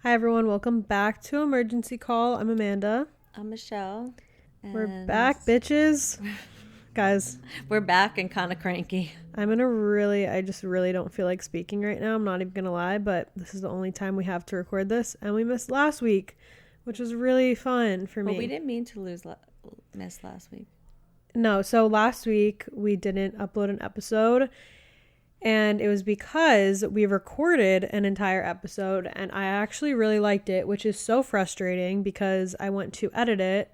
Hi everyone, welcome back to Emergency Call. I'm Amanda. I'm Michelle. We're And back, bitches. Guys, we're back and kind of cranky. I just really don't feel like speaking right now. I'm not even gonna lie, but this is the only time we have to record this, and we missed last week, which was really fun for me. But we didn't mean to miss last week. No, so last week we didn't upload an episode, and it was because we recorded an entire episode, and I actually really liked it, which is so frustrating because I went to edit it,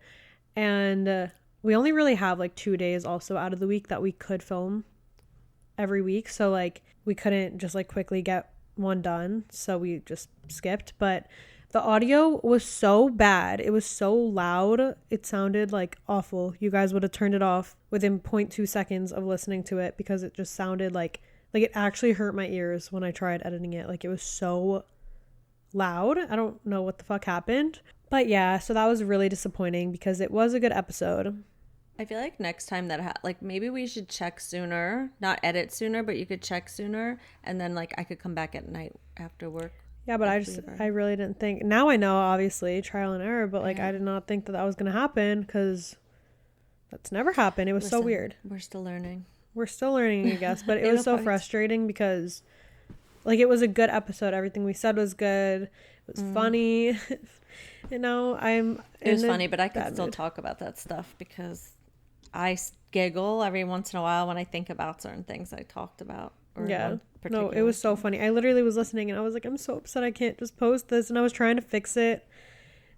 and we only really have like 2 days also out of the week that we could film every week. So like we couldn't just like quickly get one done. So we just skipped. But the audio was so bad. It was so loud. It sounded like awful. You guys would have turned it off within 0.2 seconds of listening to it because it just sounded like it actually hurt my ears when I tried editing it. Like it was so loud. I don't know what the fuck happened. But yeah, so that was really disappointing because it was a good episode. I feel like next time like maybe we should check sooner, not edit sooner, but you could check sooner, and then like I could come back at night after work. Yeah, but I really didn't think. Now I know, obviously, trial and error, but like I did not think that was going to happen because that's never happened. It was so weird. We're still learning. We're still learning, I guess, but it was so frustrating because like it was a good episode. Everything we said was good. It was funny. You know, It was funny, but I could still talk about that stuff because I giggle every once in a while when I think about certain things I talked about. Yeah. No, it was so funny. I literally was listening and I was like, I'm so upset I can't just post this. And I was trying to fix it,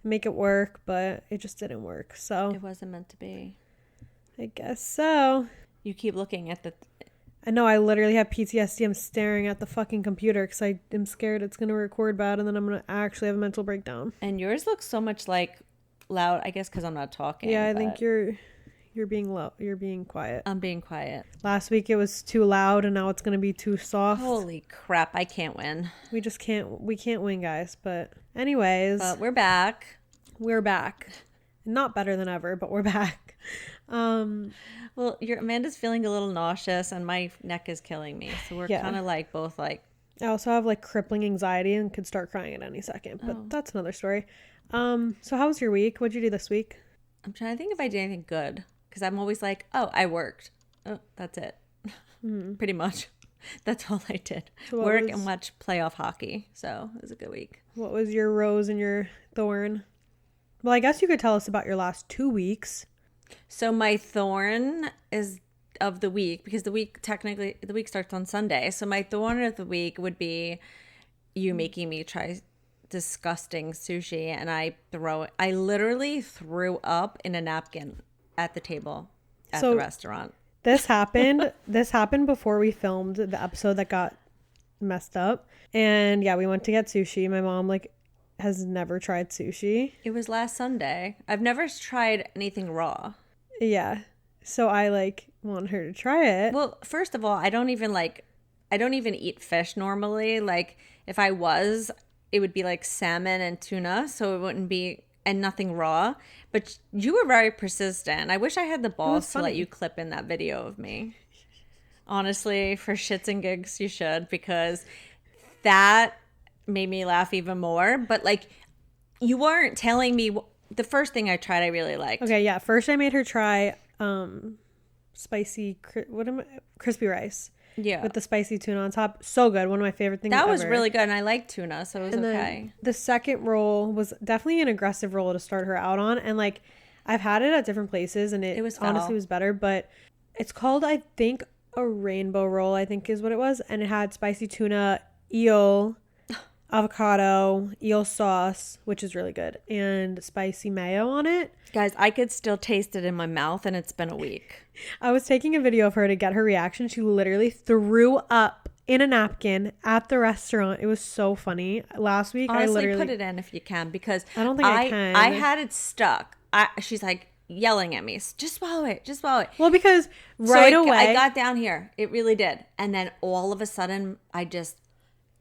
make it work, but it just didn't work. So it wasn't meant to be. I guess so. You keep looking at I know, I literally have PTSD. I'm staring at the fucking computer because I am scared it's going to record bad and then I'm going to actually have a mental breakdown. And yours looks so much like loud, I guess because I'm not talking. Yeah, I think you're being low. You're being quiet. I'm being quiet. Last week it was too loud and now it's going to be too soft. Holy crap, I can't win. We can't win, guys. But anyways. But we're back. We're back. Not better than ever, but we're back. Well, Amanda's feeling a little nauseous and my neck is killing me. So we're kind of like both like. I also have like crippling anxiety and could start crying at any second, but that's another story. So how was your week? What'd you do this week? I'm trying to think if I did anything good because I'm always like, oh, I worked. Oh, that's it. Pretty much. That's all I did. So work and watch playoff hockey. So it was a good week. What was your rose and your thorn? Well, I guess you could tell us about your last 2 weeks. So my thorn is of the week because the week starts on Sunday. So my thorn of the week would be you making me try disgusting sushi, and I literally threw up in a napkin at the table at the restaurant. This happened before we filmed the episode that got messed up. And yeah, we went to get sushi. My mom has never tried sushi. It was last Sunday. I've never tried anything raw. Yeah. So I want her to try it. Well, first of all, I don't even eat fish normally. Like if I was, it would be like salmon and tuna, so it wouldn't be and nothing raw. But you were very persistent. I wish I had the balls to let you clip in that video of me. Honestly, for shits and gigs, you should, because that made me laugh even more. But you weren't telling me the first thing I tried I really liked. Okay, yeah. First I made her try spicy crispy rice. Yeah. With the spicy tuna on top. So good. One of my favorite things that ever. Was really good, and I like tuna, so it was okay. The second roll was definitely an aggressive roll to start her out on, and I've had it at different places and it honestly was better, but it's called, I think, a rainbow roll, I think is what it was, and it had spicy tuna, eel, avocado, eel sauce, which is really good, and spicy mayo on it. Guys, I could still taste it in my mouth, and it's been a week. I was taking a video of her to get her reaction. She literally threw up in a napkin at the restaurant. It was so funny. Last week, honestly, I literally put it in if you can, because I don't think I can. I had it stuck. She's like yelling at me, just swallow it, just swallow it. Well, because away I got down here. It really did, and then all of a sudden, I just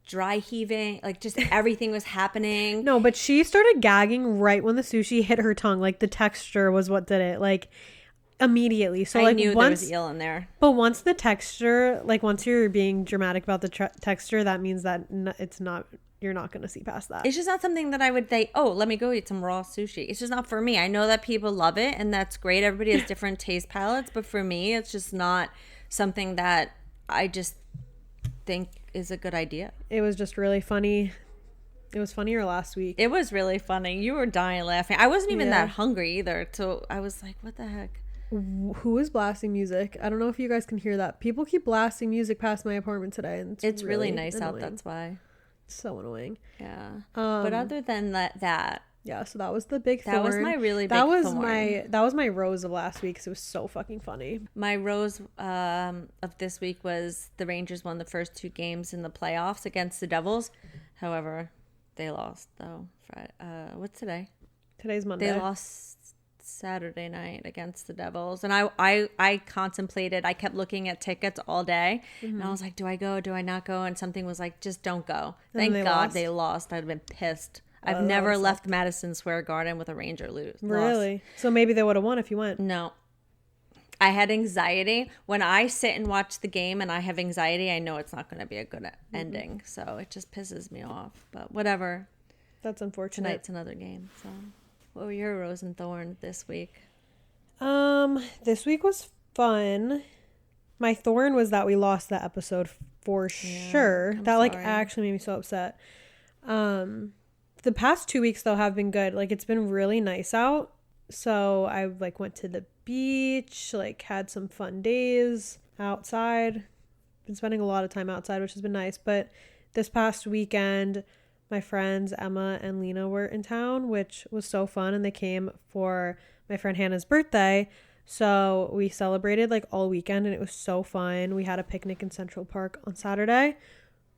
dry heaving, just everything was happening. No, but she started gagging right when the sushi hit her tongue. The texture was what did it. Immediately. So I knew there was eel in there. But once the texture, once you're being dramatic about the texture, that means that it's not you're not going to see past that. It's just not something that I would say, oh, let me go eat some raw sushi. It's just not for me. I know that people love it, and that's great. Everybody has different taste palettes, but for me, it's just not something that I just think is a good idea. It was just really funny. It was funnier last week. It was really funny. You were dying laughing. I wasn't even Yeah. that hungry either, so I was like, what the heck? Who is blasting music? I don't know if you guys can hear that. People keep blasting music past my apartment today, and It's really nice annoying. out, that's why. It's so annoying. Yeah. But other than that Yeah, so that was the big thorn. That was my really big that was thorn. that was my rose of last week, because it was so fucking funny. my rose of this week was the Rangers won the first 2 games in the playoffs against the Devils. However, they lost though. What's today? Today's Monday. They lost Saturday night against the Devils, and I contemplated. I kept looking at tickets all day, and I was like, do I go? Do I not go? And something was like, just don't go. And Thank they God lost? they lost. I'd have been pissed. I've that never would've left Madison Square Garden with a Ranger loss. Really? So maybe they would have won if you went. No. I had anxiety. When I sit and watch the game and I have anxiety, I know it's not going to be a good ending. So it just pisses me off. But whatever. That's unfortunate. Tonight's another game. So what were your rose and thorn this week? This week was fun. My thorn was that we lost that episode for sure. I'm That like sorry. actually made me so upset. The past 2 weeks though have been good. Like it's been really nice out. So I like went to the beach, like had some fun days outside. Been spending a lot of time outside, which has been nice. But this past weekend, my friends Emma and Lena were in town, which was so fun, and they came for my friend Hannah's birthday. So we celebrated like all weekend, and it was so fun. We had a picnic in Central Park on Saturday,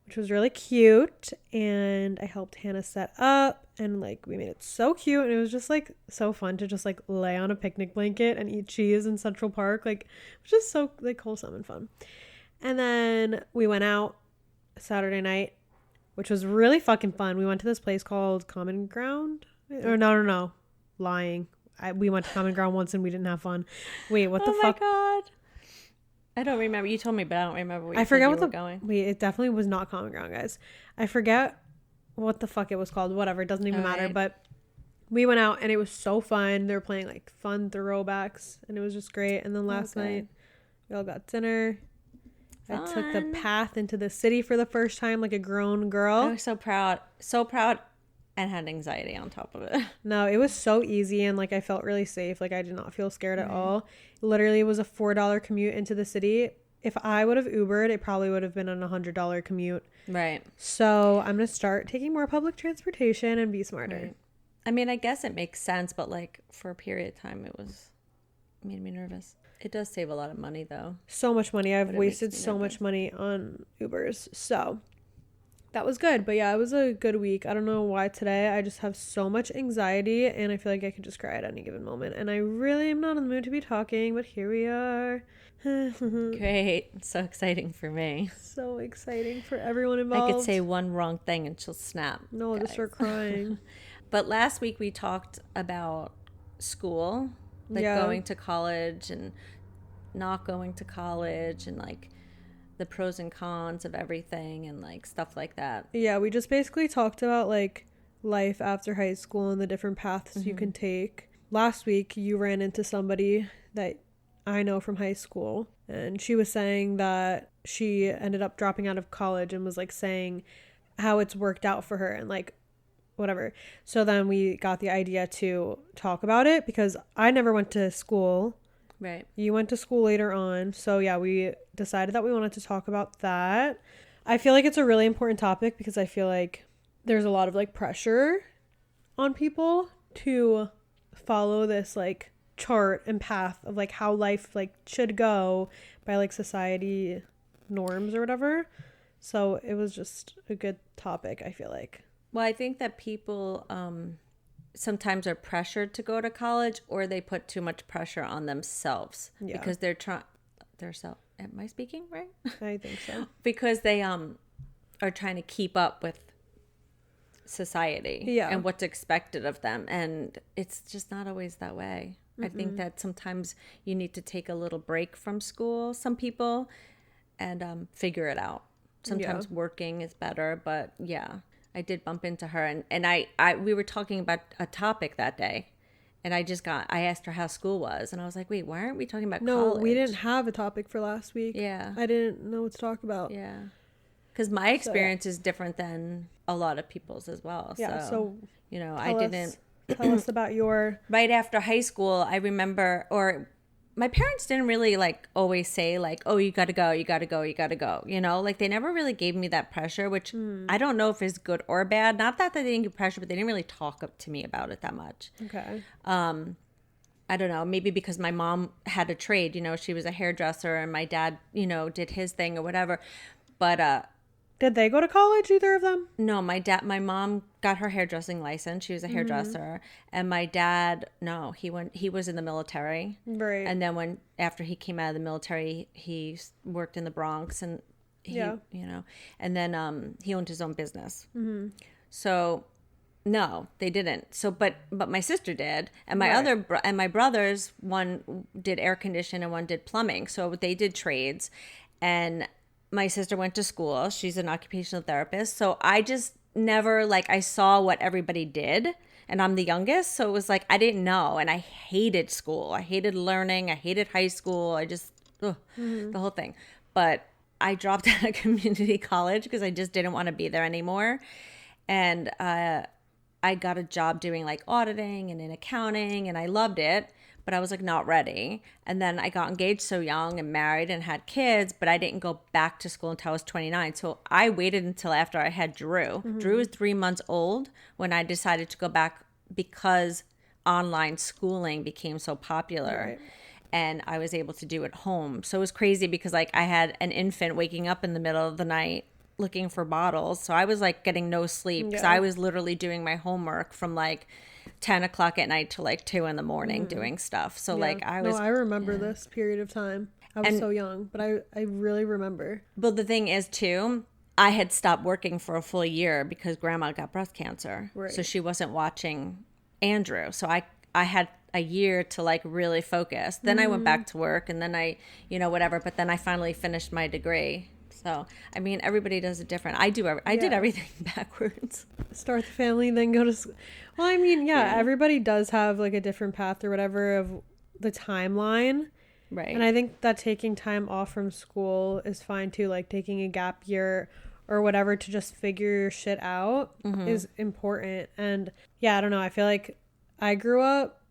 which was really cute, and I helped Hannah set up, and like we made it so cute, and it was just like so fun to just like lay on a picnic blanket and eat cheese in Central Park. Like it was just so like wholesome and fun. And then we went out Saturday night, which was really fucking fun. We went to this place called Common Ground. Or no. Lying. We went to Common Ground once and we didn't have fun. Wait, what the fuck? Oh my God. I don't remember. You told me, but I don't remember where I forget what were the going. Wait, it definitely was not Common Ground, guys. I forget what the fuck it was called. Whatever, it doesn't even matter. Alright. But we went out and it was so fun. They were playing like fun throwbacks and it was just great. And then last Okay. night we all got dinner. I took the Fun. path into the city for the first time like a grown I girl. was so proud, and had anxiety on top of it. No, it was so easy and like I felt really safe. Like I did not feel scared at all. Literally, it was a $4 commute into the city. If I would have Ubered, it probably would have been an $100 commute. Right. So I'm gonna start taking more public transportation and be smarter. Right. I mean, I guess it makes sense, but like for a period of time, it made me nervous. It does save a lot of money though. So much money. I've But it wasted makes me so nervous. much money on Ubers. So that was good. But yeah, it was a good week. I don't know why today. I just have so much anxiety and I feel like I could just cry at any given moment. And I really am not in the mood to be talking, but here we are. Great. So exciting for me. So exciting for everyone I involved. could say one wrong thing and she'll snap. no, I'll just guys. start crying. But last week we talked about school, like Yeah. going to college and not going to college, and like the pros and cons of everything and like stuff like that. Yeah, we just basically talked about like life after high school and the different paths you can take. Last week, you ran into somebody that I know from high school, and she was saying that she ended up dropping out of college and was like saying how it's worked out for her and like whatever. So then we got the idea to talk about it because I never went to school. Right. You went to school later on. So yeah, we decided that we wanted to talk about that. I feel like it's a really important topic because I feel like there's a lot of like pressure on people to follow this like chart and path of like how life like should go by like society norms or whatever. So it was just a good topic, I feel like. Well, I think that people sometimes are pressured to go to college, or they put too much pressure on themselves Yeah. because they're trying. Am I speaking right? I think so. Because they are trying to keep up with society, Yeah. and what's expected of them, and it's just not always that way. I think that sometimes you need to take a little break from school, some people, and figure it out. Sometimes working is better, but yeah. I did bump into her, and we were talking about a topic that day, and I asked her how school was, and I was like, wait, why aren't we talking about No, college? we didn't have a topic for last week. Yeah. I didn't know what to talk about. Yeah. Because my experience is different than a lot of people's as well. Yeah, so you know, tell us about your... Right after high school, I remember, or my parents didn't really like always say like, oh, you got to go, you got to go, you got to go. You know, like they never really gave me that pressure, which I don't know if is good or bad. Not that they didn't give pressure, but they didn't really talk up to me about it that much. Okay. I don't know, maybe because my mom had a trade, you know, she was a hairdresser and my dad, you know, did his thing or whatever. But did they go to college, either of them? no, my mom got her hairdressing license. She was a hairdresser. And my dad, no, he was in the military. Right. And then after he came out of the military, he worked in the Bronx and you know, and then he owned his own business. So no, they didn't. So, but my sister did, and my and my brothers, one did air condition and one did plumbing. So they did trades, and my sister went to school. She's an occupational therapist. So I just never I saw what everybody did, and I'm the youngest, so it was like I didn't know, and I hated school. I hated learning. I hated high school. I just the whole thing. But I dropped out of community college because I just didn't want to be there anymore, and I got a job doing auditing and in accounting, and I loved it. But I was not ready. And then I got engaged so young and married and had kids, but I didn't go back to school until I was 29. So I waited until after I had Drew. Drew was 3 months old when I decided to go back because online schooling became so popular. Right. And I was able to do it home. So it was crazy because I had an infant waking up in the middle of the night looking for bottles. So I was getting no sleep because I was literally doing my homework from 10 o'clock at night to 2 in the morning doing stuff. So I remember this period of time. I was so young, but I really remember. But the thing is too, I had stopped working for a full year because grandma got breast cancer. Right. So she wasn't watching Andrew. So I had a year to really focus. Then I went back to work, and then I, whatever. But then I finally finished my degree. So, I mean, everybody does it different. I did everything backwards. Start the family, then go to school. Well, I mean, everybody does have a different path or whatever of the timeline. Right. And I think that taking time off from school is fine too. Taking a gap year or whatever to just figure your shit out is important. And yeah, I don't know. I feel like I grew up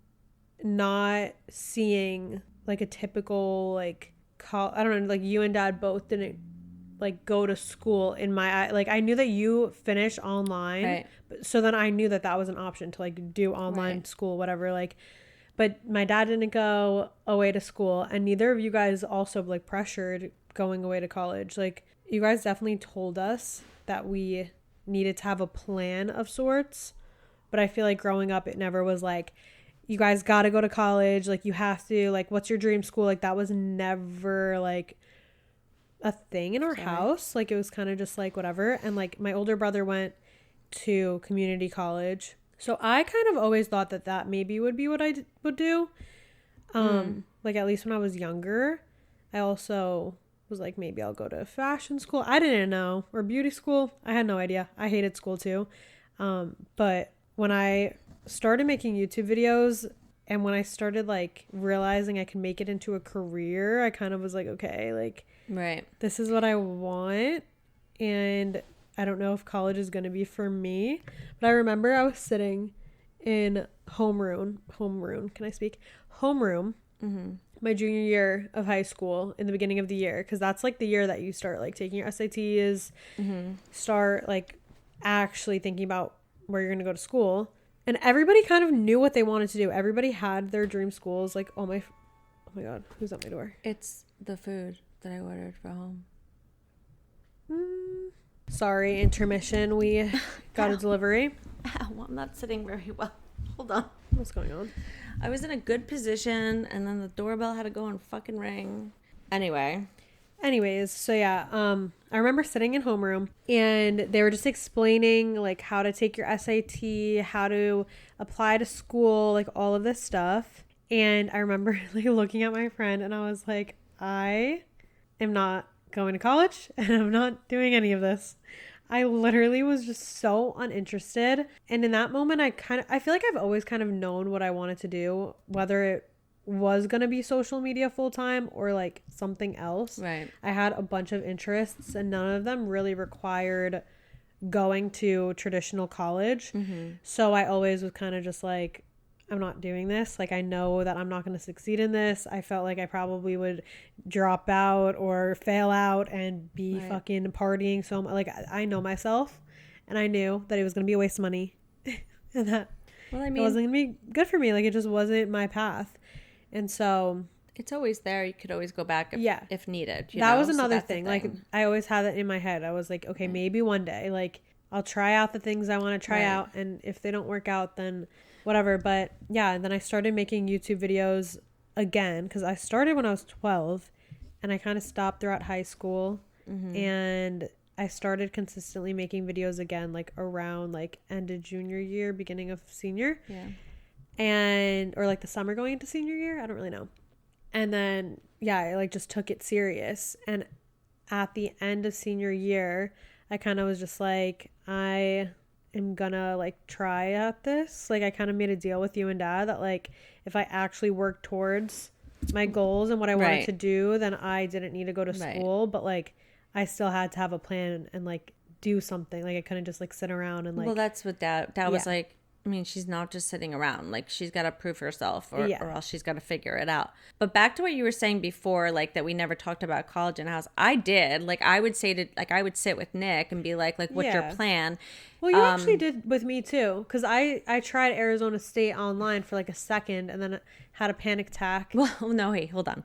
not seeing a typical I don't know, you and dad both didn't go to school in my eye. I knew that you finished online, right. So then I knew that was an option to do online school, whatever. But my dad didn't go away to school, and neither of you guys also pressured going away to college. You guys definitely told us that we needed to have a plan of sorts, but I feel growing up it never was you guys got to go to college, you have to, what's your dream school? That was never a thing in our house. It was kind of just whatever. And my older brother went to community college, so I kind of always thought that maybe would be what I would do. At least when I was younger. I also was maybe I'll go to fashion school. I didn't know. Or beauty school. I had no idea. I hated school too. But when I started making YouTube videos, and when I started realizing I could make it into a career, I kind of was okay, right, this is what I want, and I don't know if college is going to be for me. But I remember I was sitting in homeroom, can I speak? Homeroom, my junior year of high school, in the beginning of the year, because that's the year that you start taking your SATs, start actually thinking about where you're going to go to school. And everybody kind of knew what they wanted to do. Everybody had their dream schools. Oh my God, who's at my door? It's the food that I ordered for home. Sorry, intermission. We got a delivery. Ow, I'm not sitting very well. Hold on. What's going on? I was in a good position, and then the doorbell had to go and fucking ring. Anyways, so yeah, I remember sitting in homeroom, and they were just explaining how to take your SAT, how to apply to school, all of this stuff. And I remember looking at my friend, and I was I am not going to college, and I'm not doing any of this. I literally was just so uninterested. And in that moment, I feel like I've always kind of known what I wanted to do, whether it was going to be social media full time or like something else. Right. I had a bunch of interests and none of them really required going to traditional college. So I always was kind of just like, I'm not doing this. Like, I know that I'm not going to succeed in this. I felt like I probably would drop out or fail out and be fucking partying so much. Like, I know myself, and I knew that it was going to be a waste of money and that Well, I it mean, wasn't going to be good for me. Like, it just wasn't my path. And so it's always there. You could always go back if needed. that was So another that's the thing. Like, I always had that in my head. I was like, okay, maybe one day, like, I'll try out the things I want to try out. And if they don't work out, then whatever. But yeah, and then I started making YouTube videos again because I started when I was 12 and I kind of stopped throughout high school. And I started consistently making videos again, like around like end of junior year, beginning of senior. Yeah. And or like the summer going into senior year, I don't really know. And then yeah, I like just took it serious. And at the end of senior year, I kind of was just like, I am gonna like try at this. Like, I kind of made a deal with you and dad that like if I actually worked towards my goals and what I wanted to do, then I didn't need to go to school, but like I still had to have a plan and like do something. Like, I couldn't just like sit around and like, well, that's what dad was like. I mean, she's not just sitting around. Like, she's got to prove herself or else she's got to figure it out. But back to what you were saying before, like that we never talked about college in the house. I did. Like, I would sit with Nick and be like, what's your plan? Well, you actually did with me too. Because I tried Arizona State online for like a second and then had a panic attack. Well, no, hey, hold on.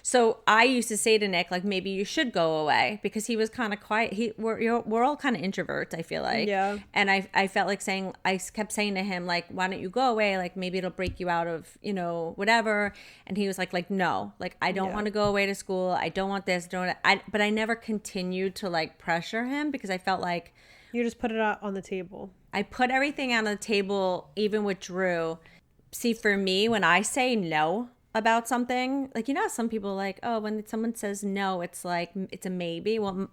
So I used to say to Nick, like, maybe you should go away because he was kind of quiet. We're all kind of introverts, I feel like. Yeah. And I felt like I kept saying to him, like, why don't you go away? Like, maybe it'll break you out of, whatever. And he was like, no, like, I don't want to go away to school. I don't want this. But I never continued to like pressure him because I felt like. You just put it out on the table. I put everything on the table, even with Drew. See, for me, when I say no about something, like, some people like, oh, when someone says no, it's like it's a maybe. Well,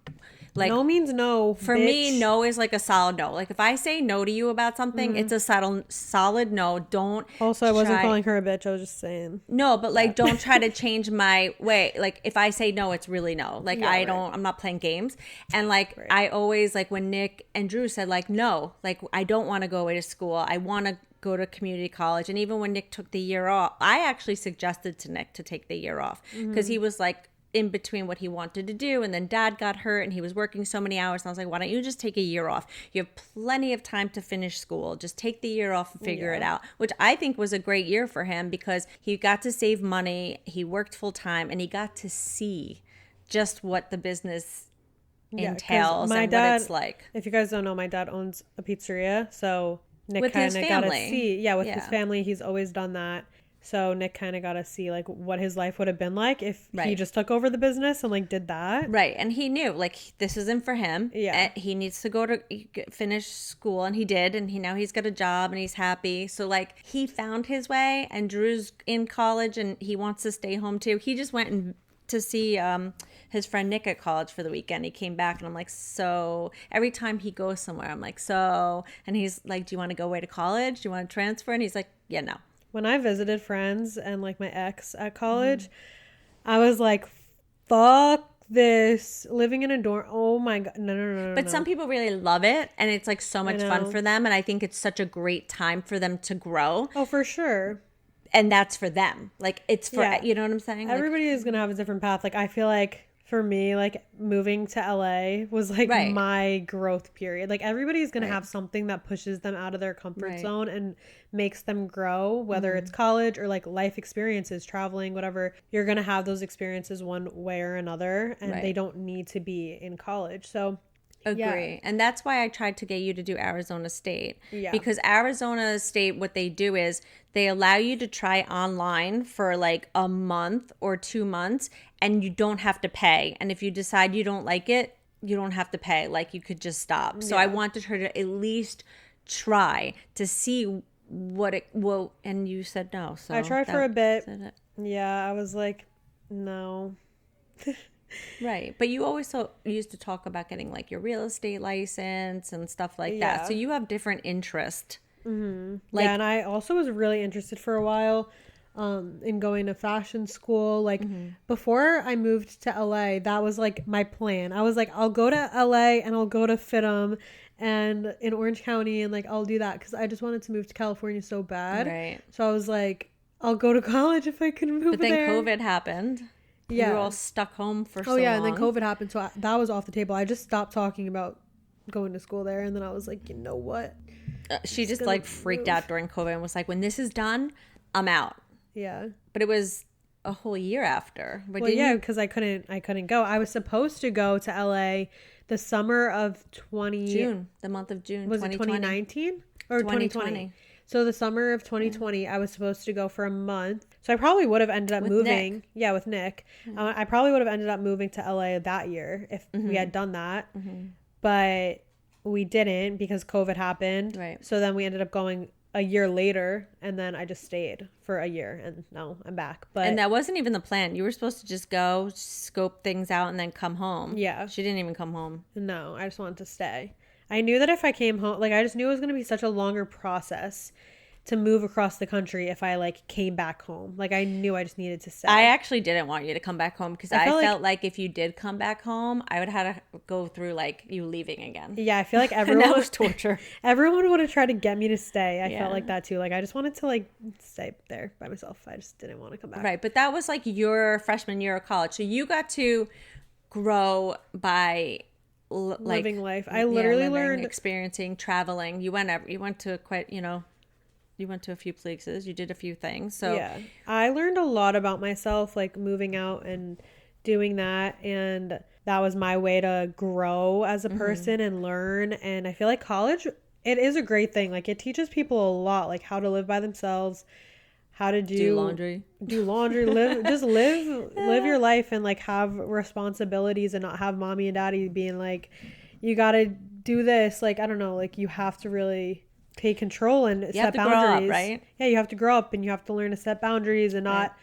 like, no means no. For me, no is like a solid no. Like, if I say no to you about something, it's a solid no. Don't. Also, I wasn't calling her a bitch. I was just saying. No, but like, don't try to change my way. Like, if I say no, it's really no. Like, I'm not playing games. And like, I always, like, when Nick and Drew said like, no, like, I don't want to go away to school. I want to go to community college. And even when Nick took the year off, I actually suggested to Nick to take the year off because he was like in between what he wanted to do, and then dad got hurt and he was working so many hours, and I was like, why don't you just take a year off? You have plenty of time to finish school. Just take the year off and figure it out, which I think was a great year for him because he got to save money, he worked full time, and he got to see just what the business entails and what it's like. If you guys don't know, my dad owns a pizzeria, so Nick kind of got to see, with his family, he's always done that. So Nick kind of got to see like what his life would have been like if he just took over the business and like did that. Right. And he knew like this isn't for him. Yeah. He needs to go to finish school, and he did. And now he's got a job and he's happy. So like he found his way, and Drew's in college and he wants to stay home too. He just went to see his friend Nick at college for the weekend. He came back and I'm like, so every time he goes somewhere, I'm like, so, and he's like, do you want to go away to college? Do you want to transfer? And he's like, yeah, no. When I visited friends and like my ex at college, I was like, fuck this, living in a dorm. Oh my God. No. But some people really love it, and it's like so much fun for them. And I think it's such a great time for them to grow. Oh, for sure. And that's for them. Like, it's for, you know what I'm saying? Everybody is going to have a different path. Like, I feel like for me, like moving to LA was like my growth period. Like, everybody's going to have something that pushes them out of their comfort zone and makes them grow, whether it's college or like life experiences, traveling, whatever. You're going to have those experiences one way or another, and they don't need to be in college. So agree. And that's why I tried to get you to do Arizona State. Because Arizona State, what they do is they allow you to try online for like a month or 2 months, and you don't have to pay. And if you decide you don't like it, you don't have to pay. Like, you could just stop. So I wanted her to at least try to see what it will. And you said no. So I tried for a bit. Yeah, I was like, no. Right. But you always used to talk about getting like your real estate license and stuff like that. Yeah. So you have different interest. Yeah, and I also was really interested for a while in going to fashion school. Like before I moved to LA, that was like my plan. I was like, I'll go to LA and I'll go to FITM and in Orange County and like I'll do that because I just wanted to move to California so bad. Right. So I was like, I'll go to college if I can move But then there. COVID happened. Yeah. We were all stuck home for so Oh yeah, long. and then COVID happened, so that was off the table. I just stopped talking about going to school there, and then I was like, you know what? She just gonna like freaked move. out during COVID and was like, when this is done, I'm out. Yeah. But it was a whole year after. But Well, didn't yeah, you- because I couldn't go. I was supposed to go to LA the summer of June, the month of June, Was it 2019 or 2020? 2020. So the summer of 2020, I was supposed to go for a month. So I probably would have ended up With moving. Nick. Yeah, with Nick. I probably would have ended up moving to LA that year if Mm-hmm. we had done that. But we didn't because COVID happened. Right. So then we ended up going a year later, and then I just stayed for a year, and now I'm back. But And that wasn't even the plan. You were supposed to just go, scope things out, and then come home. Yeah. She didn't even come home. no, I just wanted to stay. I knew that if I came home, like I just knew it was going to be such a longer process to move across the country if I like came back home. Like I knew I just needed to stay. I actually didn't want you to come back home because I felt felt like if you did come back home, I would have to go through like you leaving again. Yeah, I feel like And everyone that was torture. everyone would have tried to get me to stay. I Yeah. felt like that too. Like I just wanted to like stay there by myself. I just didn't want to come back. Right. But that was like your freshman year of college. So you got to grow by like Living life. I literally learned experiencing, traveling. You went to quite, you went to a few places, you did a few things. So yeah. I learned a lot about myself like moving out and doing that, and that was my way to grow as a person and learn. And I feel like college, it is a great thing. Like it teaches people a lot, like how to live by themselves, how to do laundry. live your life and like have responsibilities and not have mommy and daddy being like, you got to do this. Like, I don't know, like you have to really take control and You set have to grow boundaries. up, right? Yeah, you have to grow up and you have to learn to set boundaries and not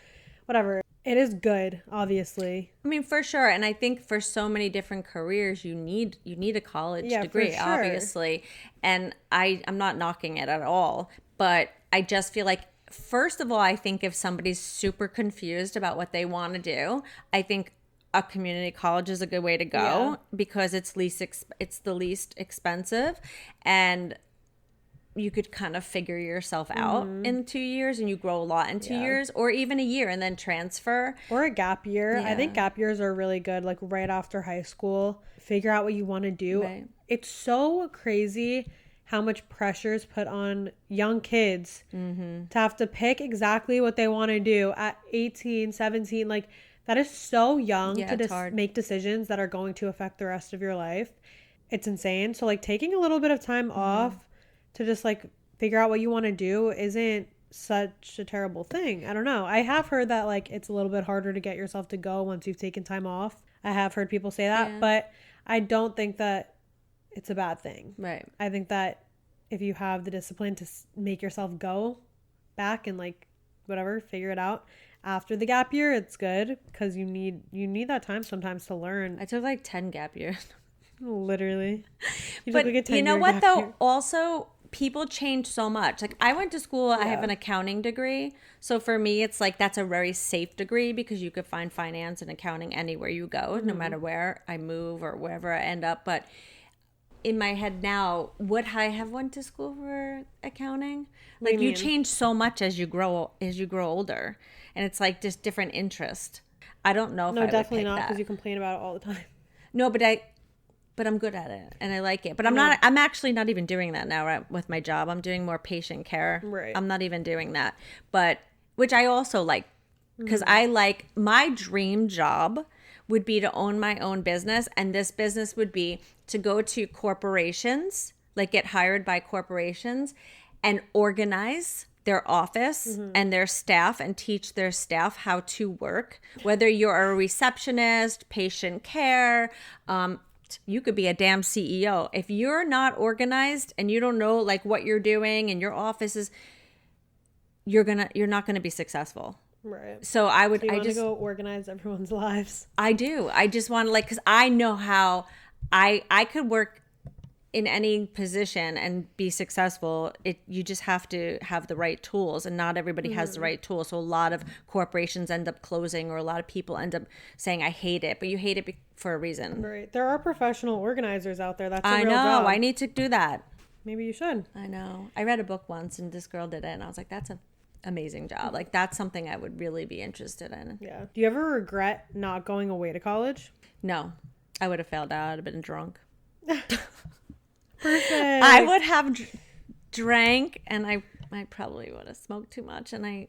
whatever. It is good, obviously. I mean, for sure. And I think for so many different careers, you need a college Yeah, for degree, sure. obviously. And I'm not knocking it at all, but I just feel like, first of all, I think if somebody's super confused about what they want to do, I think a community college is a good way to go Yeah. because it's the least expensive, and you could kind of figure yourself out in 2 years, and you grow a lot in 2 Yeah. years, or even a year, and then transfer. Or a gap year. I think Yeah. gap years are really good, like right after high school. Figure out what you want to do. Right. It's so crazy how much pressure is put on young kids to have to pick exactly what they want to do at 18, 17. Like, that is so young Yeah, to it's hard. make decisions that are going to affect the rest of your life. It's insane. So, like, taking a little bit of time off to just, like, figure out what you want to do isn't such a terrible thing. I don't know. I have heard that, like, it's a little bit harder to get yourself to go once you've taken time off. I have heard people say that, Yeah. but I don't think that it's a bad thing. Right. I think that if you have the discipline to make yourself go back and like whatever, figure it out after the gap year, it's good because you need that time sometimes to learn. I took like 10 gap years. Literally. You But took, like, a you know 10-year what gap though? year. Also, people change so much. Like I went to school, I have Yeah. an accounting degree. So for me, it's like that's a very safe degree because you could find finance and accounting anywhere you go, no matter where I move or wherever I end up. But in my head now, would I have went to school for accounting? What do Like you you mean? change so much as you grow older, and it's like just different interest. I don't know if I No, would definitely pick not that. because you complain about it all the time. No, but I'm good at it and I like it. But I'm actually not even doing that now, right, with my job. I'm doing more patient care. Right. I'm not even doing that. But which I also like because I like my dream job would be to own my own business, and this business would be to go to corporations, like get hired by corporations and organize their office and their staff and teach their staff how to work. Whether you're a receptionist, patient care, you could be a damn CEO. If you're not organized and you don't know like what you're doing and your office is, you're not gonna be successful. Right. So You I want to just, go organize everyone's lives. I do. I just want to like, because I know how I could work in any position and be successful. You just have to have the right tools, and not everybody has the right tools. So a lot of corporations end up closing, or a lot of people end up saying, I hate it, but you hate it for a reason. Right. There are professional organizers out there. That's a I real know. job. I need to do that. Maybe you should. I know. I read a book once and this girl did it, and I was like, that's an amazing job. Like, that's something I would really be interested in. Yeah. Do you ever regret not going away to college? No, I would have failed out. I'd have been drunk. Perfect. I would have drank, and I probably would have smoked too much, and I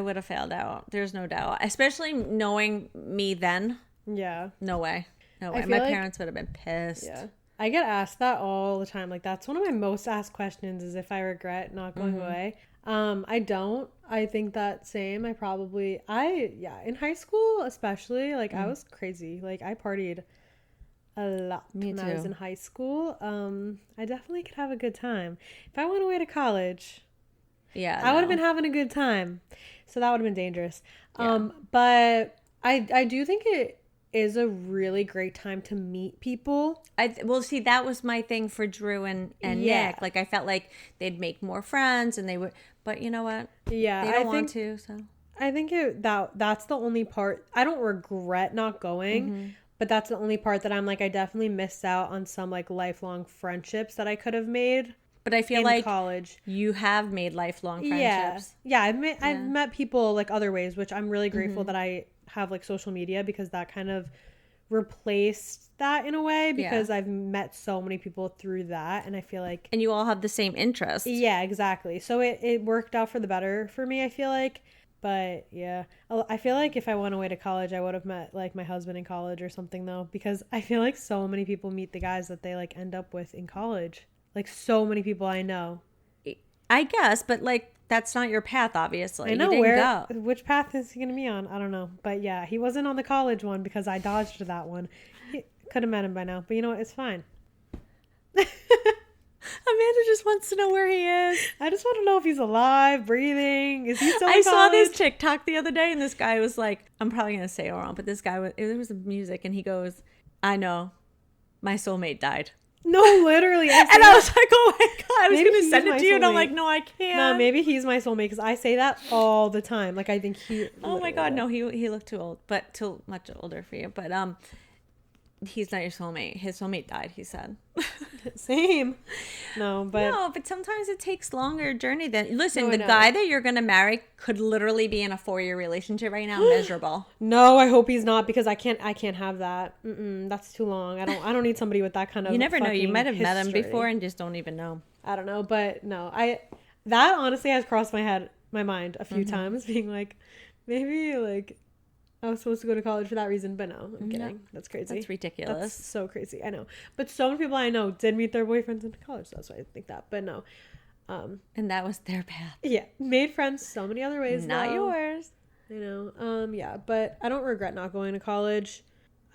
would have failed out. There's no doubt. Especially knowing me then. Yeah. No way. No way. feel My like- parents would have been pissed. Yeah. I get asked that all the time. Like, that's one of my most asked questions, is if I regret not going away. I don't. I think that same. In high school especially, like, I was crazy. Like, I partied a lot Me when I was too. in high school. I definitely could have a good time. If I went away to college, Yeah. I would have no. been having a good time. So that would have been dangerous. Yeah. But I do think it is a really great time to meet people. Well, see, that was my thing for Drew and Yeah. Nick. Like, I felt like they'd make more friends, and they would. But you know what? Yeah, They don't want to. So I think that's the only part. I don't regret not going, but that's the only part that I'm like, I definitely missed out on some like lifelong friendships that I could have made but I feel in like college. you have made lifelong friendships. Yeah, I've met people like other ways, which I'm really grateful that I have like social media, because that kind of replaced that in a way, because I've met so many people through that, and I feel like And you all have the same interests. yeah, exactly. So it worked out for the better for me, I feel like. But yeah, I feel like if I went away to college, I would have met like my husband in college or something, though, because I feel like so many people meet the guys that they like end up with in college. Like, so many people I know. I guess, but like, that's not your path, obviously. I know you didn't go. which path is he going to be on? I don't know. But yeah, he wasn't on the college one because I dodged that one. Could have met him by now, but you know what? It's fine. Amanda just wants to know where he is. I just want to know if he's alive, breathing. Is he still in I saw this college? TikTok the other day, and this guy was like, I'm probably going to say it wrong, but this guy, it was music, and he goes, I know, my soulmate died. No, literally. And I was like, oh my God, I was Maybe going to he's send my it to you, and I'm soulmate. like, no, I can't. No, maybe he's my soulmate, because I say that all the time. Like, I think he. Oh my God, no, he looked too old, but too much older for you. But he's not your soulmate. His soulmate died, he said. Same. No, but No, but sometimes it takes longer journey than listen. No, I The know. guy that you're gonna marry could literally be in a 4-year relationship right now, miserable. no, I hope he's not, because I can't have that. That's too long. I don't need somebody with that kind of. You never know. You fucking might have met him history. before and just don't even know. I don't know, but no, that honestly has crossed my mind a Mm-hmm. few times, being like, maybe like I was supposed to go to college for that reason, but no, I'm kidding. That's crazy. That's ridiculous. That's so crazy. I know, but so many people I know did meet their boyfriends in college. So that's why I think that. But no, And that was their path, yeah, made friends so many other ways. not though. yours. I know. Yeah, but I don't regret not going to college.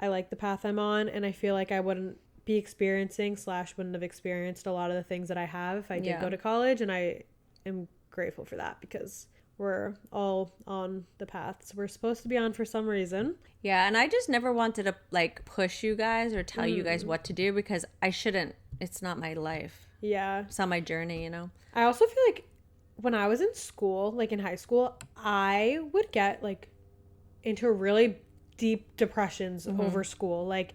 I like the path I'm on, and I feel like I wouldn't be experiencing / wouldn't have experienced a lot of the things that I have if I did Yeah. go to college, and I am grateful for that, because we're all on the paths we're supposed to be on for some reason. Yeah, and I just never wanted to like push you guys or tell you guys what to do, because I shouldn't. It's not my life. Yeah. It's not my journey, you know. I also feel like when I was in school, like in high school, I would get like into really deep depressions over school. Like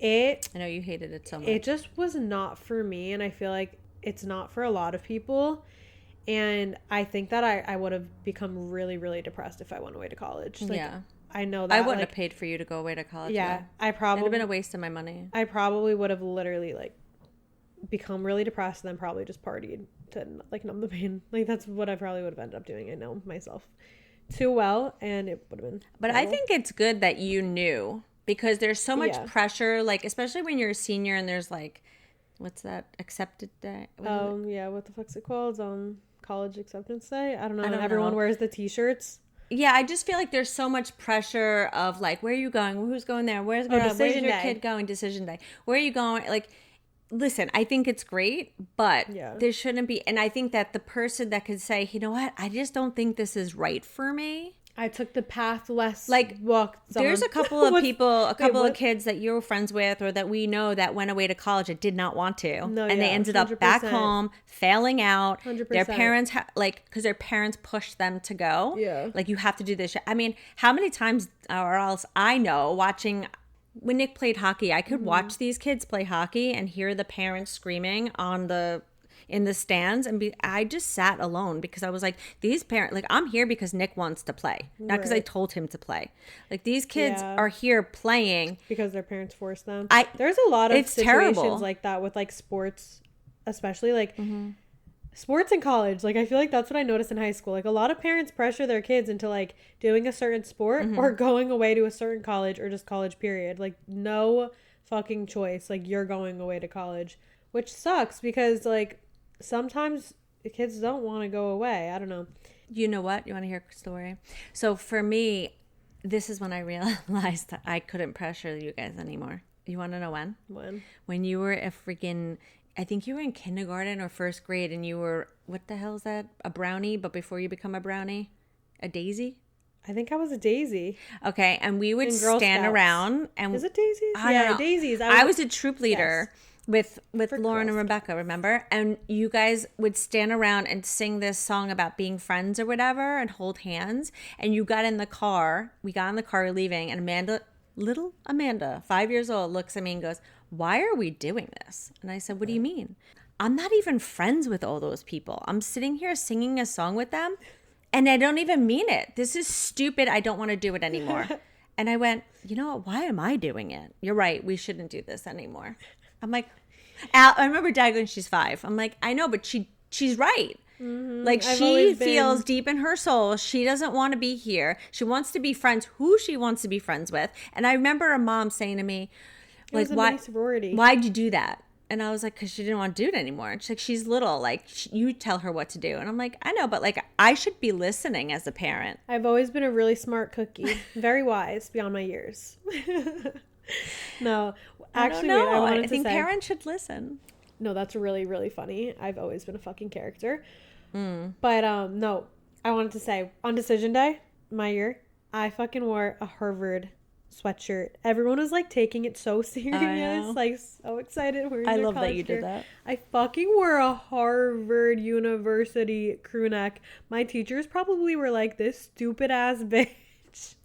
I know you hated it so much. it just was not for me, and I feel like it's not for a lot of people. And I think that I would have become really, really depressed if I went away to college. Like, yeah. I know that. I wouldn't like, have paid for you to go away to college. yeah, though. I It'd probably have been a waste of my money. I probably would have literally like become really depressed, and then probably just partied to like numb the pain. Like, that's what I probably would have ended up doing. I know myself too well, and it would have been. But I think it's good that you knew, because there's so much Yeah. pressure, like especially when you're a senior and there's like, what's that, accepted day? What is it? Yeah, what the fuck's it called? College acceptance day. I don't know. I don't and everyone know. wears the t-shirts. Yeah, I just feel like there's so much pressure of like, where are you going? Who's going there? Where's decision your day. kid going? Decision day. Where are you going? Like, listen, I think it's great, but Yeah. there shouldn't be. And I think that the person that could say, you know what, I just don't think this is right for me. I took the path less Like, walked. There's a couple of What's- people, a wait, couple of what? kids that you're friends with or that we know that went away to college that did not want to. No, and they yeah, ended up back 100%. home, failing out. 100%. Their parents, because their parents pushed them to go. Yeah. Like, you have to do this. I mean, how many times or else I know watching when Nick played hockey, I could watch these kids play hockey and hear the parents screaming in the stands and I just sat alone because I was like, these parents, like, I'm here because Nick wants to play, not because I Right. told him to play. Like, these kids Yeah. are here playing. Because their parents forced them. I- There's a lot of it's situations terrible. like that with like sports, especially like sports in college. Like I feel like that's what I noticed in high school. Like a lot of parents pressure their kids into like doing a certain sport or going away to a certain college or just college period. Like no fucking choice. Like you're going away to college, which sucks because like sometimes the kids don't want to go away. I don't know. You know what? You want to hear a story? So for me, this is when I realized that I couldn't pressure you guys anymore. You want to know when? When you were a freaking, I think you were in kindergarten or first grade and you were, what the hell is that? A brownie, but before you become a brownie? A daisy? I think I was a daisy. Okay, and we would In Girl stand Scouts. around and Is it daisies? I don't Yeah, know. daisies. I was a troop leader with For Lauren and Girl Rebecca, remember? And you guys would stand around and sing this song about being friends or whatever and hold hands. And you got in the car. We got in the car, we're leaving, and little Amanda, 5 years old, looks at me and goes, "Why are we doing this?" And I said, "What do you mean?" "I'm not even friends with all those people. I'm sitting here singing a song with them and I don't even mean it. This is stupid. I don't want to do it anymore." And I went, "You know what? Why am I doing it? You're right. We shouldn't do this anymore." I'm like, I remember Dad going, "She's 5. I'm like, "I know, but she's right." Like I've she always been- feels deep in her soul she doesn't want to be here. She wants to be friends who she wants to be friends with. And I remember a mom saying to me, It was a why mini sorority. why'd you do that? And I was like, because she didn't want to do it anymore. And she's like, she's little, like you tell her what to do. And I'm like, I know, but like I should be listening as a parent. I've always been a really smart cookie, very wise beyond my years. No, actually, I don't wait, I know. wanted I to think say. parents should listen. No, that's really, really funny. I've always been a fucking character. Mm. But no, I wanted to say on decision day, my year, I fucking wore a Harvard sweatshirt. Everyone was like taking it so know. serious, like so excited. Wearing I their love that college you did gear. that. I fucking wore a Harvard University crew neck. My teachers probably were like, "This stupid ass bitch."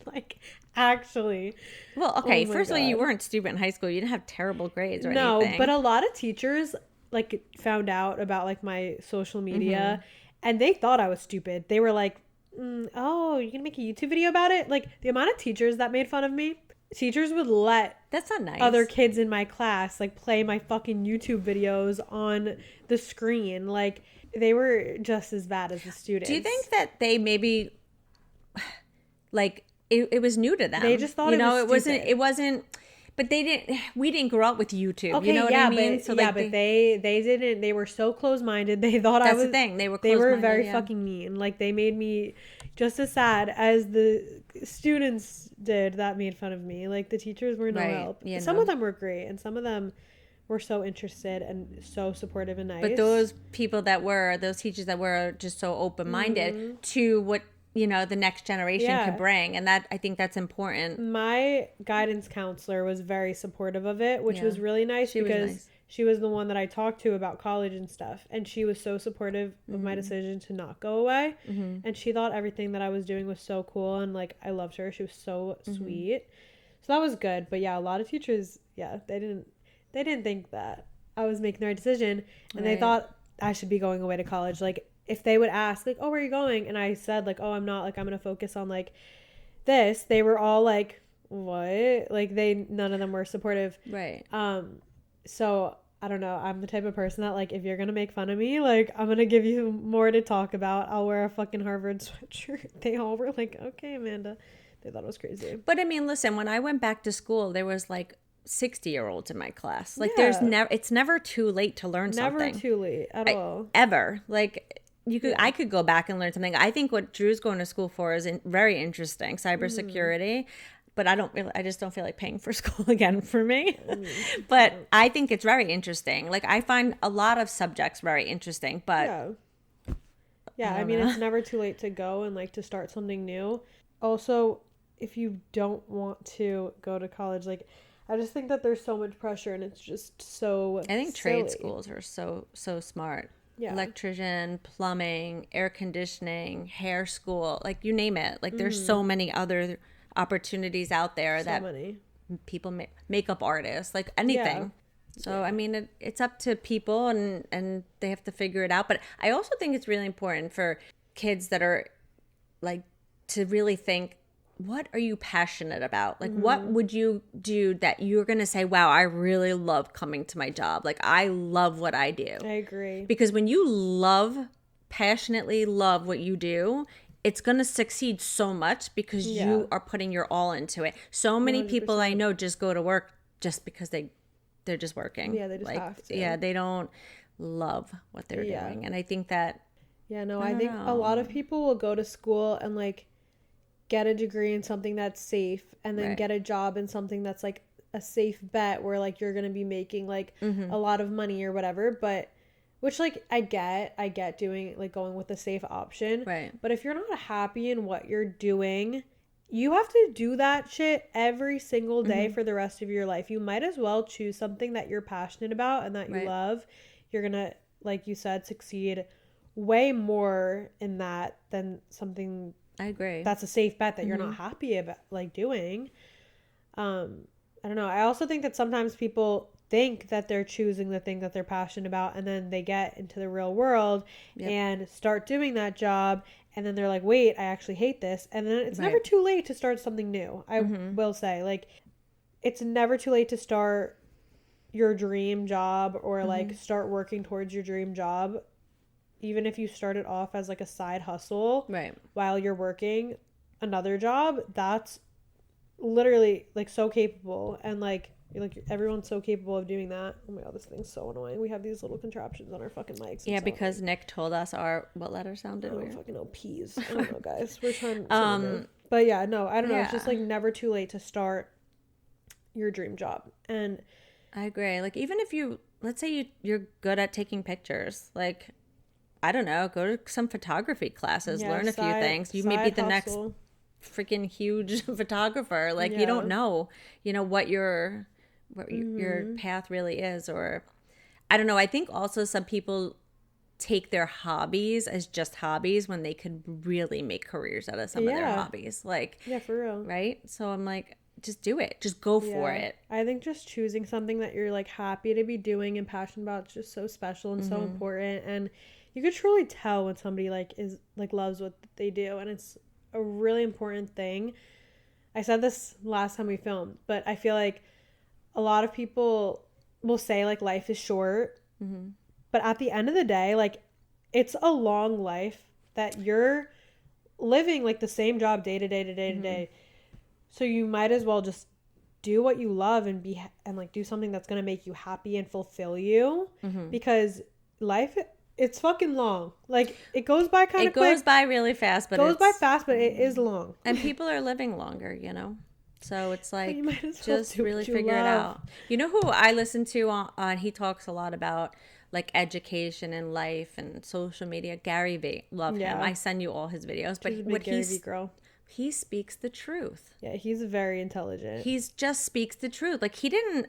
Like, actually. Well, okay, Oh my first of all, you God. weren't stupid in high school. You didn't have terrible grades or No, anything. but a lot of teachers like found out about like my social media and they thought I was stupid. They were like, "Oh, you're gonna make a YouTube video about it?" Like the amount of teachers that made fun of me. Teachers would let That's not nice. other kids in my class like play my fucking YouTube videos on the screen. Like they were just as bad as the students. Do you think that they maybe like it was new to them? They just thought you it know was it wasn't stupid. it wasn't. But they didn't. We didn't grow up with YouTube. Okay, you know what yeah, I mean? but they didn't. They were so close minded. They thought I That's was. the thing. They were They were close-minded, very yeah. fucking mean. Like they made me just as sad as the students did that made fun of me. Like the teachers were no Right, help. yeah, Some no. of them were great, and some of them were so interested and so supportive and nice. But those teachers that were just so open minded to what the next generation Yeah. could bring, and that I think that's important. My guidance counselor was very supportive of it, which Yeah. was really nice She was because nice. she was the one that I talked to about college and stuff. And she was so supportive of my decision to not go away. And she thought everything that I was doing was so cool. And like, I loved her. She was so sweet. So that was good. But yeah, a lot of teachers, they didn't think that I was making the right decision. And they Right. thought I should be going away to college. Like, if they would ask, like, "Oh, where are you going?" And I said, like, "Oh, I'm not. Like, I'm going to focus on, like, this." They were all like, "What?" Like, none of them were supportive. Right. So, I don't know. I'm the type of person that, like, if you're going to make fun of me, like, I'm going to give you more to talk about. I'll wear a fucking Harvard sweatshirt. They all were like, "Okay, Amanda." They thought it was crazy. But I mean, listen, when I went back to school, there was like 60-year-olds in my class. Like Yeah. it's never too late to learn Never something. too late at all. Ever. Like I could go back and learn something. I think what Drew's going to school for is very interesting, cybersecurity. But I just don't feel like paying for school again for me. But I think it's very interesting. Like I find a lot of subjects very interesting, but Yeah. Yeah, I mean, it's never too late to go and, like, to start something new. also, if you don't want to go to college, like, I just think that there's so much pressure and it's just so I think trade silly. schools are so smart. Yeah. Electrician, plumbing, air conditioning, hair school, like you name it. Like there's Mm-hmm. so many other opportunities out there So that many. people makeup artists, like anything. So I mean, it's up to people, and they have to figure it out. But I also think it's really important for kids that are like to really think, what are you passionate about? Like, what would you do that you're gonna say, wow, I really love coming to my job. Like, I love what I do. I agree. Because when you passionately love what you do, it's going to succeed so much because you are putting your all into it. So many people I 100%. know just go to work just because they're just working. Yeah, they just have to. Yeah, they don't love what they're doing. And I think that Yeah, no, I think a lot of people will go to school and like get a degree in something that's safe and then Right. get a job in something that's like a safe bet where like you're going to be making like a lot of money or whatever, but which like I get doing like going with the safe option. Right. But if you're not happy in what you're doing, you have to do that shit every single day for the rest of your life. You might as well choose something that you're passionate about and that you Right. love. You're going to, like you said, succeed way more in that than something I agree. that's a safe bet that you're not happy about like doing. I don't know. I also think that sometimes people think that they're choosing the thing that they're passionate about and then they get into the real world and start doing that job and then they're like, wait, I actually hate this. And then it's never too late to start something new. I will say, like, it's never too late to start your dream job or like start working towards your dream job. Even if you start it off as like a side hustle Right. while you're working another job, that's literally like so capable and like everyone's so capable of doing that. Oh my god, this thing's so annoying. We have these little contraptions on our fucking mics. Yeah, because Nick told us what letter sounded I don't weird. fucking know, peas. I don't know, guys. We're trying but yeah, no, I don't know. It's just like never too late to start your dream job. And I agree. Like even if let's say you're good at taking pictures, like I don't know, go to some photography classes, learn a few things. You may be the next freaking huge photographer. Like you don't know, what your path really is, or I don't know. I think also some people take their hobbies as just hobbies when they could really make careers out of some of their hobbies. Like, yeah, for real. right? So I'm like, just do it. Just go for it. I think just choosing something that you're like happy to be doing and passionate about is just so special and so important. And you could truly tell when somebody like is like loves what they do, and it's a really important thing. I said this last time we filmed, but I feel like a lot of people will say like life is short, but at the end of the day, like it's a long life that you're living like the same job day to day to day to day. So you might as well just do what you love and like do something that's going to make you happy and fulfill you, because life, it's fucking long. Like it goes by kind of quick. It goes by really fast, but it is long. And people are living longer, So it's like you might as well just do really what you figure it love. out. You know who I listen to on he talks a lot about like education and life and social media. Gary Vee, love him. Yeah. I send you all his videos, but She's a big what Gary Vee girl. he speaks the truth. Yeah, he's very intelligent. He's just speaks the truth. Like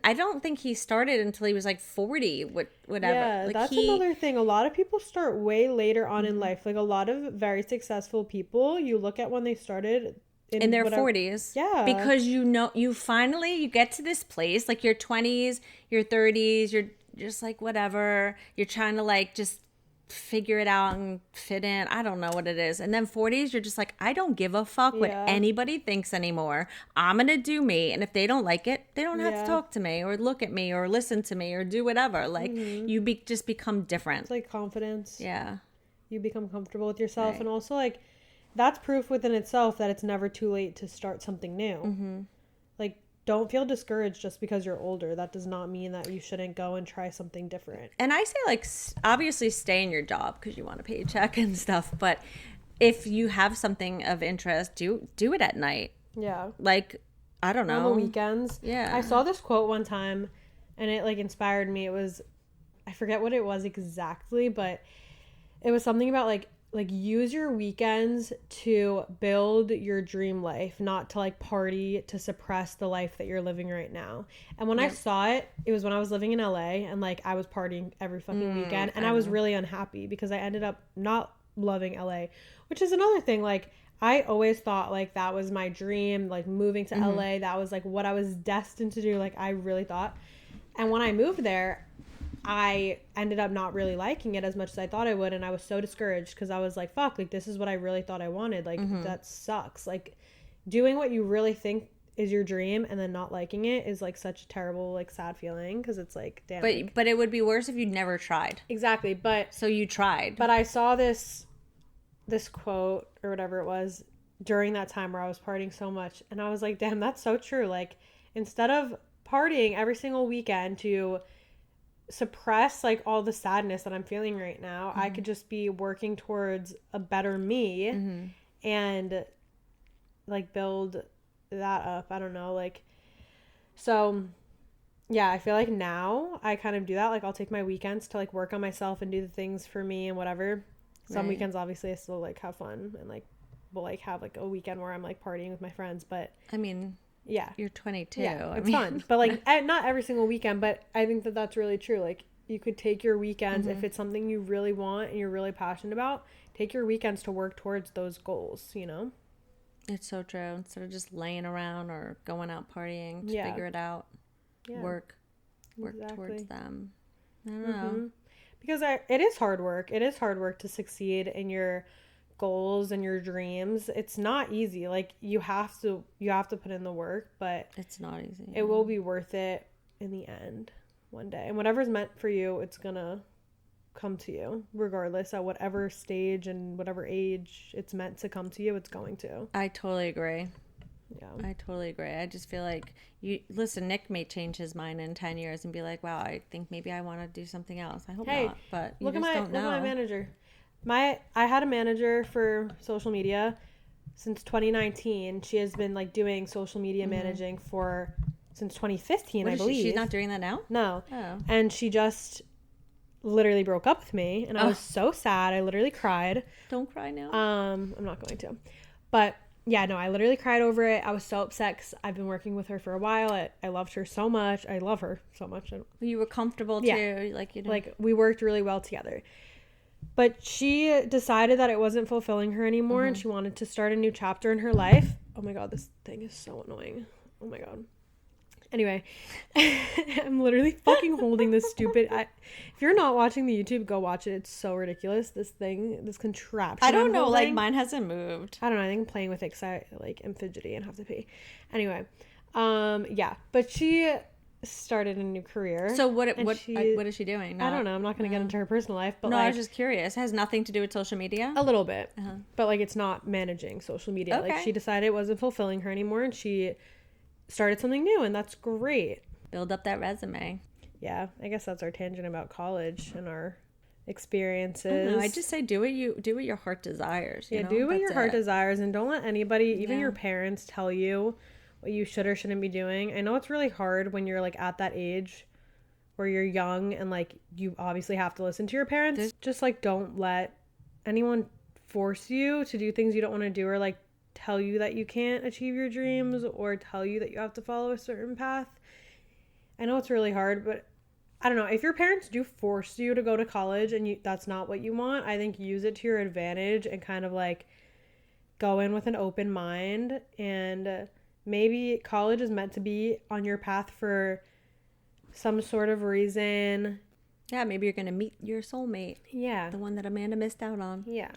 I don't think he started until he was like 40, whatever. Yeah, like that's another thing. A lot of people start way later on in life. Like a lot of very successful people, you look at when they started in their 40s. Yeah. Because you finally you get to this place, like your 20s, your 30s, you're just like whatever. You're trying to like just figure it out and fit in. I don't know what it is. And then 40s, you're just like, I don't give a fuck what anybody thinks anymore. I'm going to do me. And if they don't like it, they don't have to talk to me or look at me or listen to me or do whatever. Like you just become different. It's like confidence. Yeah. You become comfortable with yourself. Right. And also like that's proof within itself that it's never too late to start something new. Like don't feel discouraged just because you're older. That does not mean that you shouldn't go and try something different. And I say like obviously stay in your job because you want a paycheck and stuff, but if you have something of interest, do it at night. Yeah. Like I don't know. On the weekends. Yeah. I saw this quote one time and it like inspired me. It was, I forget what it was exactly, but it was something about like like use your weekends to build your dream life, not to like party to suppress the life that you're living right now. And when I saw it, it was when I was living in LA and like I was partying every fucking weekend, and I was really unhappy because I ended up not loving LA, which is another thing. Like I always thought like that was my dream, like moving to LA, that was like what I was destined to do, like I really thought. And when I moved there, I ended up not really liking it as much as I thought I would, and I was so discouraged because I was like, fuck, like this is what I really thought I wanted. Like that sucks. Like doing what you really think is your dream and then not liking it is like such a terrible, like sad feeling, because it's like, damn. But it would be worse if you never tried. Exactly. But So you tried. But I saw this quote or whatever it was during that time where I was partying so much, and I was like, damn, that's so true. Like instead of partying every single weekend to suppress like all the sadness that I'm feeling right now, I could just be working towards a better me and like build that up. I don't know, like, so yeah, I feel like now I kind of do that. Like I'll take my weekends to like work on myself and do the things for me and whatever. Some Right. weekends obviously I still like have fun and like will like have like a weekend where I'm like partying with my friends, but I mean, yeah, you're 22. yeah, I it's mean, fun. But like not every single weekend, but I think that that's really true. Like you could take your weekends if it's something you really want and you're really passionate about, take your weekends to work towards those goals, you know? It's so true. Instead of just laying around or going out partying to Yeah. figure it out, Yeah. work Exactly. towards them. I don't know. Because it is hard work. It is hard work to succeed in your goals and your dreams. It's not easy. Like you have to put in the work, but It's not easy. it will be worth it in the end one day. And whatever's meant for you, it's gonna come to you regardless, at whatever stage and whatever age it's meant to come to you, it's going to. I totally agree. Yeah. I totally agree. I just feel like Nick may change his mind in 10 years and be like, wow, I think maybe I want to do something else. I hope Hey, not, but you Look at just don't look know. at my manager. I had a manager for social media since 2019. She has been like doing social media managing for since 2015, What I is believe. she's not doing that now? No. Oh. And she just literally broke up with me, and I was so sad. I literally cried. Don't cry now. I'm not going to. But yeah, no, I literally cried over it. I was so upset because I've been working with her for a while. I loved her so much. I love her so much. You were comfortable Yeah. too, like, you know. Like we worked really well together. But she decided that it wasn't fulfilling her anymore, and she wanted to start a new chapter in her life. Oh my god, this thing is so annoying. Oh my god. Anyway, I'm literally fucking holding this stupid. If you're not watching the YouTube, go watch it. It's so ridiculous. This contraption. I don't I'm know, like holding. mine hasn't moved. I don't know. I think I'm playing with it because I like am fidgety and have to pee. Anyway, yeah. But she started a new career. So what and what is she doing? I don't know. I'm not gonna get into her personal life, but No, like I was just curious. It has nothing to do with social media. a little bit, but like it's not managing social media. Like Okay. she decided it wasn't fulfilling her anymore, and she started something new, and that's great. Build up that resume. Yeah, I guess that's our tangent about college and our I experiences. don't know, I just say do what your heart desires. You Yeah, know? do what your That's heart it. desires, and don't let anybody, even Yeah. your parents, tell you what you should or shouldn't be doing. I know it's really hard when you're like at that age where you're young and like you obviously have to listen to your parents. Just like don't let anyone force you to do things you don't want to do, or like tell you that you can't achieve your dreams, or tell you that you have to follow a certain path. I know it's really hard, but I don't know. If your parents do force you to go to college and that's not what you want, I think use it to your advantage and kind of like go in with an open mind. And maybe college is meant to be on your path for some sort of reason. Yeah, maybe you're gonna meet your soulmate, Yeah. the one that Amanda missed out on. Yeah.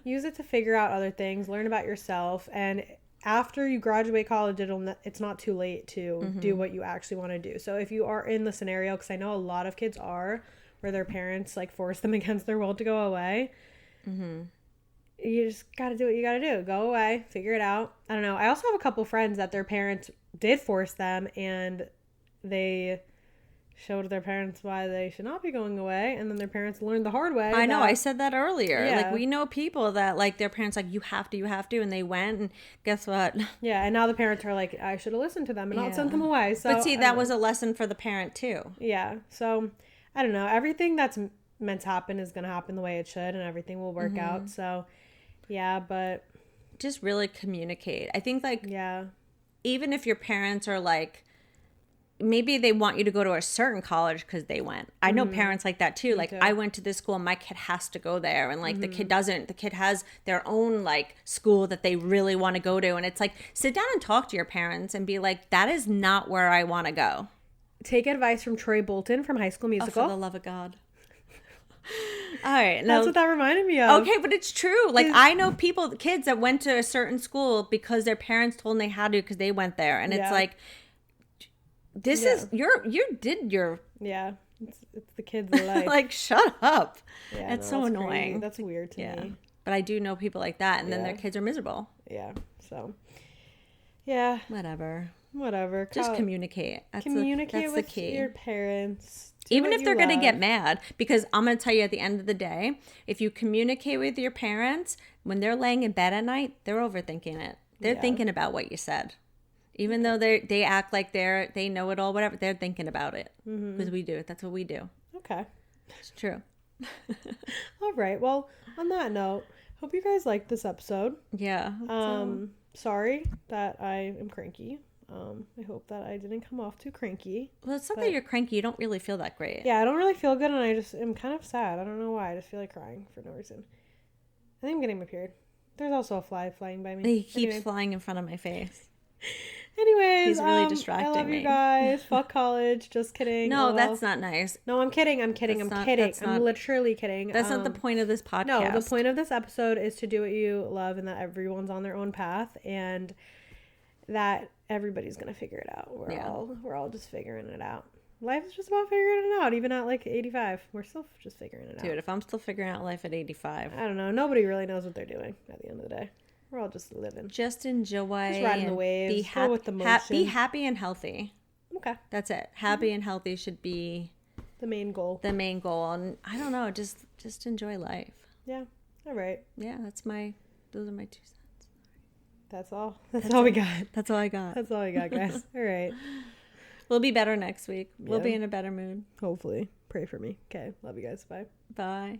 Use it to figure out other things, learn about yourself, and after you graduate college, it's not too late to do what you actually want to do. So if you are in the scenario, because I know a lot of kids are, where their parents like force them against their will to go away, you just got to do what you got to do. Go away, figure it out. I don't know. I also have a couple friends that their parents did force them, and they showed their parents why they should not be going away, and then their parents learned the hard way. I know, that- I said that earlier. Yeah. Like, we know people that, like, their parents, like, you have to, and they went, and guess what? Yeah, and now the parents are like, I should have listened to them and not sent them away. So But see, I that don't was know. a lesson for the parent, too. Yeah, so I don't know. Everything that's meant to happen is going to happen the way it should, and everything will work out. So, yeah, but Just really communicate. I think like yeah, even if your parents are like, maybe they want you to go to a certain college because they went. I know parents like that too. Like, too. I went to this school, my kid has to go there. And like the kid doesn't. The kid has their own like school that they really want to go to. And it's like, sit down and talk to your parents and be like, that is not where I want to go. take advice from Troy Bolton from High School Oh, Musical. for the love of God. All right. Now, That's what that reminded me of. okay, but it's true. Like, I know people, kids that went to a certain school because their parents told them they had to because they went there. And it's Yeah. like, this is, you did your, Yeah, it's the kids' life. like, shut up. Yeah, It's no, so that's crazy. annoying. That's weird to Yeah. me. But I do know people like that, and then their Yeah. kids are miserable. Yeah. So, yeah, Whatever. whatever. Just communicate. communicate that's with the key. your parents. Do Even what if you they're going to get love. mad, because I'm going to tell you at the end of the day, if you communicate with your parents, when they're laying in bed at night, they're overthinking it. They're Yeah. thinking about what you said. Even though they act like they know it all, whatever, they're thinking about it. Because we do. That's what we do. Okay. It's true. All right. Well, on that note, hope you guys liked this episode. Yeah. Sorry that I am cranky. I hope that I didn't come off too cranky. Well, it's not that you're cranky. You don't really feel that great. Yeah, I don't really feel good, and I just am kind of sad. I don't know why. I just feel like crying for no reason. I think I'm getting my period. There's also a fly flying by me. He keeps Anyway. flying in front of my face. Anyways, He's really I distracting love me. you guys. Fuck college. Just kidding. No, LOL. that's not nice. No, I'm kidding. I'm kidding. That's I'm not- kidding. that's I'm not- literally kidding. That's not the point of this podcast. No, the point of this episode is to do what you love and that everyone's on their own path and that everybody's gonna figure it out. We're all just figuring it out. Life is just about figuring it out, even at like 85. We're still just figuring it out. Dude, if I'm still figuring out life at 85, I don't know. Nobody really knows what they're doing at the end of the day. We're all just living. just enjoy. Just riding the and waves, Be go happy. with the Be motion. happy and healthy. Okay. That's it. Happy and healthy should be The main goal. the main goal. And I don't know, just enjoy life. Yeah. All right. Yeah, those are my 2 cents. That's all. That's all we got. That's all I got. That's all we got, guys. All right. We'll be better next week. We'll Yeah. be in a better mood. Hopefully. Pray for me. Okay. Love you guys. Bye. Bye.